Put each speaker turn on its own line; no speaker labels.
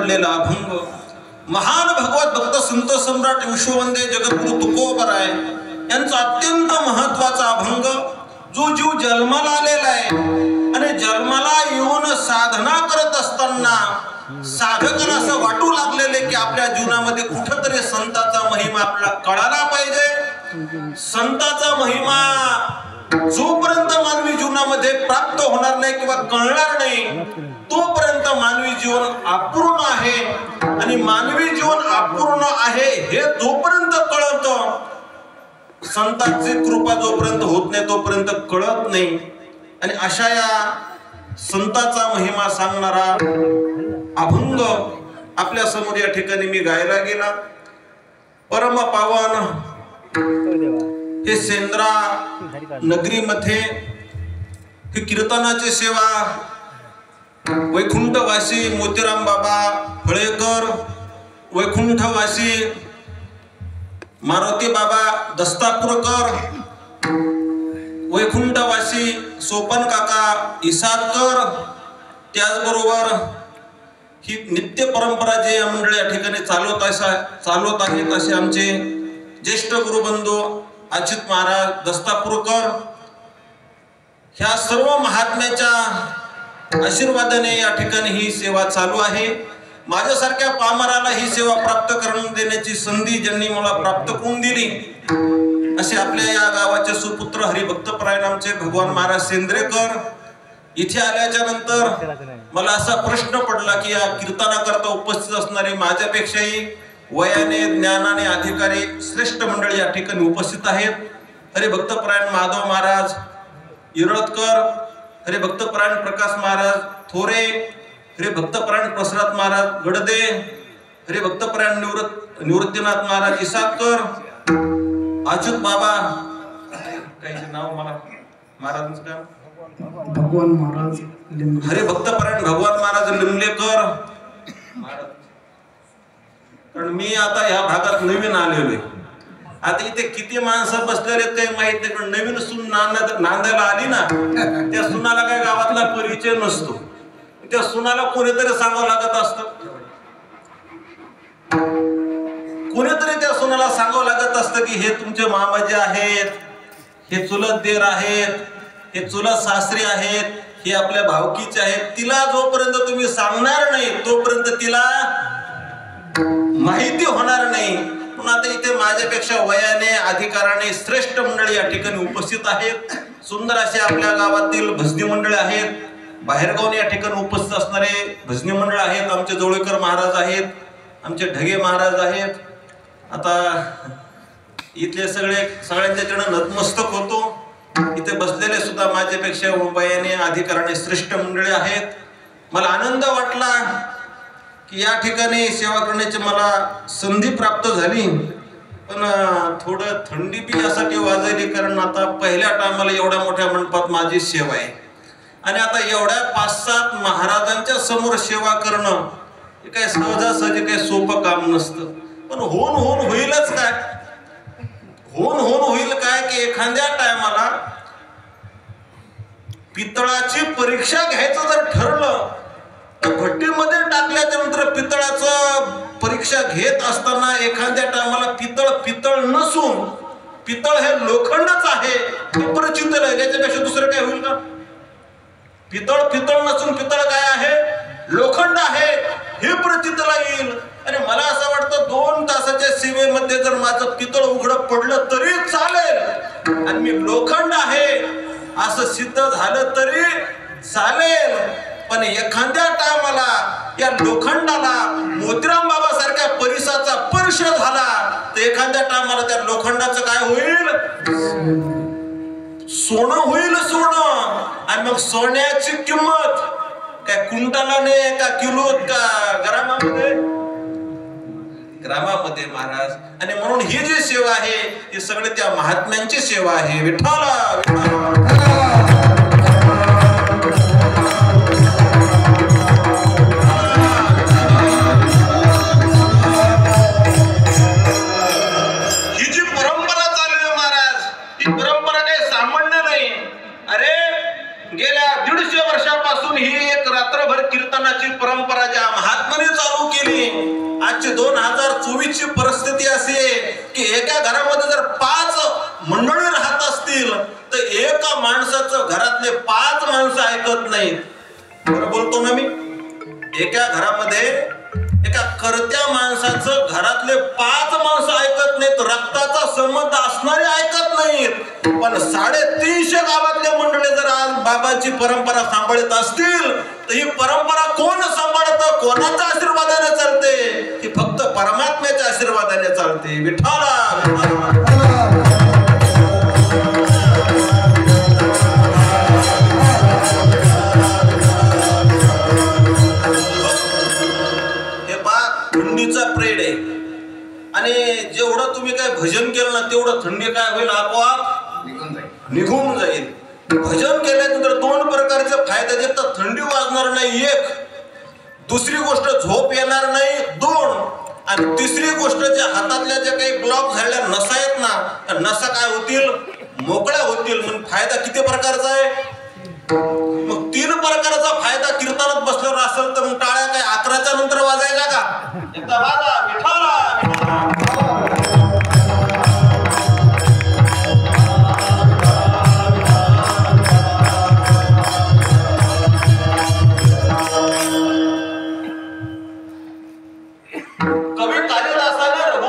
काढलेला अभंग महान भगवत भक्त संत सम्राट विश्ववंदे जगद्गुरु तुकोबराय यांचा अत्यंत महत्वाचा अभंग जो जीव जन्माला आलेला आहे आणि जन्माला येऊन साधना करत असताना साधकाला असं वाटू लागलेले की आपल्या जीवनामध्ये कुठेतरी संतांचा महिमा आपल्याला कळाला पाहिजे। संतांचा महिमा जोपर्यंत मानवी जीवनामध्ये प्राप्त होणार नाही किंवा कळणार नाही तोपर्यंत मानवी जीवन अपूर्ण आहे आणि मानवी जीवन अपूर्ण आहे हे जोपर्यंत कळतं संतांची कृपा जोपर्यंत होत नाही तोपर्यंत कळत नाही। आणि अशा या संतांचा महिमा सांगणारा अभंग आपल्या समोर या ठिकाणी मी गायला गेला। परम पावन हे सेंद्रा नगरीमध्ये हे कीर्तनाची सेवा वैकुंठवासी मोतीराम बाबा फळेकर, वैकुंठवासी मारुती बाबा दस्तापूरकर, वैकुंठवासी सोपन काका इसादकर, त्याचबरोबर ही नित्य परंपरा जे मंडळ या ठिकाणी चालवत आहेत असे आमचे ज्येष्ठ गुरुबंधू अच्युत महाराज दस्तापूरकर, ह्या सर्व महात्म्याच्या आशीर्वादाने या ठिकाणी ही सेवा चालू आहे। माझ्यासारख्या पामराला ही सेवा प्राप्त करून देण्याची संधी ज्यांनी मला प्राप्त करून दिली असे आपल्या या गावाचे सुपुत्र हरिभक्तपरायण आमचे भगवान महाराज सेंद्रेकर। इथे आल्याच्या नंतर मला असा प्रश्न पडला की या कीर्तनाकरता उपस्थित असणारे माझ्यापेक्षाही वयाने ज्ञानाने अधिकारी श्रेष्ठ मंडळी या ठिकाणी उपस्थित आहेत। हरिभक्तपरायण माधव महाराज इरळकर, हरिभक्तपरायण प्रकाश महाराज थोरे, हरिभक्तपरायण प्रसाद महाराज गडदे, हरिभक्तपरायण निवृत्तीनाथ महाराज इसादकर, अच्युत बाबा काही नाव मला महाराजांचं नाव
भगवान महाराज
हरिभक्तपरायण भगवान महाराज लिमलेकर। कारण मी आता ह्या भागात नवीन आलेलो आहे। आता इथे किती माणसं बसलेले काही माहित नाही पण नवीन सून नांदायला आली ना त्या सुनाला काय गावातला परिचय नसतो, त्या सुनाला कोणीतरी सांगावं लागत असतं, कोणीतरी त्या सुनाला सांगावं लागत असतं की हे तुमचे मामाजी आहेत, हे चुलत देर आहेत, हे चुलत सासरे आहेत, हे आपल्या भावकीचे आहेत। तिला जोपर्यंत तुम्ही सांगणार नाही तोपर्यंत तिला माहिती होणार नाही। पण आता इथे माझ्यापेक्षा वयाने अधिकाराने श्रेष्ठ मंडळी या ठिकाणी उपस्थित आहेत। सुंदर असे आपल्या गावातील भजनी मंडळ आहेत, बाहेरगावून या ठिकाणी उपस्थित असणारे भजनी मंडळ आहेत। आमचे जवळकर महाराज आहेत, आमचे ढगे महाराज आहेत। आता इथले सगळ्यांच्या चरणी नतमस्तक होतो। इथे बसलेले सुद्धा माझ्यापेक्षा वयाने अधिकाराने श्रेष्ठ मंडळी आहेत। मला आनंद वाटला की या ठिकाणी सेवा करण्याची मला संधी प्राप्त झाली, पण थोडं थंडी बी यासाठी वाजली कारण आता पहिल्या टायमाला एवढ्या मोठ्या मंडपात माझी सेवा आहे आणि आता एवढ्या 5-7 महाराजांच्या समोर सेवा करणं हे काय सहजासहजी काही सोपं काम नसतं। पण होऊन होईलच काय, होईल काय की एखाद्या टायमाला पितळाची परीक्षा घ्यायचं जर ठरलं तर भट्टीमध्ये टाकल्याच्या नंतर पितळाचं परीक्षा घेत असताना एखाद्या टायमाला पितळ नसून पितळ हे लोखंडच आहे हे परिचित आहे, याच्यापेक्षा दुसरं काय होईल का? पितळ नसून पितळ काय आहे? लोखंड आहे हे प्रचितीला येईल। आणि मला असं वाटतं 2 तासाच्या सेवेमध्ये जर माझं पितळ उघडं पडलं तरी चालेल आणि मी लोखंड आहे असं सिद्ध झालं तरी चालेल, पण एखाद्या टायमाला या लोखंडाला मोतीराम बाबा सारख्या परिसाचा स्पर्श झाला तर एखाद्या टायमाला त्या लोखंडाचं काय होईल? सोनं होईल, सोनं। आणि मग सोन्याची किंमत काय कुंटलाने का किलोत का ग्रामामध्ये महाराज। आणि म्हणून ही जी सेवा आहे ती सगळे त्या महात्म्यांची सेवा आहे। विठ्ठला ही जी परंपरा चालू आहे महाराज, ही परंपरा काही सामान्य नाही। अरे गेल्या 150 वर्षापासून ही एक रात्रभर कीर्तनाची परंपरा ज्या महात्म्याने चालू केली. आजची 2024 ची परिस्थिती अशी आहे की एका घरामध्ये जर 5 मंडळी राहत असतील तर एका माणसाचं घरातले 5 माणसं ऐकत नाहीत. बरं बोलतो ना मी? एका घरामध्ये एका करत्या माणसाचं घरातले 5 माणसं ऐकत नाहीत. रक्ताचा संबंध असणारे ऐकत नाहीत. पण 350 गावातले मंडळी जर आज बाबाची परंपरा सांभाळत असतील तर ही परंपरा कोण सांभाळतं, कोणाच्या आशीर्वादाने चालते? ही फक्त परमात्म्याच्या आशीर्वादाने चालते. विठ्ठला थंडीचा प्रेड आहे आणि जेवढं तुम्ही काय भजन केलं ना तेवढं थंडी काय होईल, आपोआप निघून जाईल. भजन केल्यानंतर 2 प्रकारचे फायदे देतात. थंडी वाजणार नाही 1, दुसरी गोष्ट झोप येणार नाही 2, आणि तिसरी गोष्ट ज्या हातातल्या ज्या काही ब्लॉक झालेल्या नसा आहेत ना त्या नसा काय होतील, मोकळ्या होतील. म्हणून फायदा किती प्रकारचा आहे?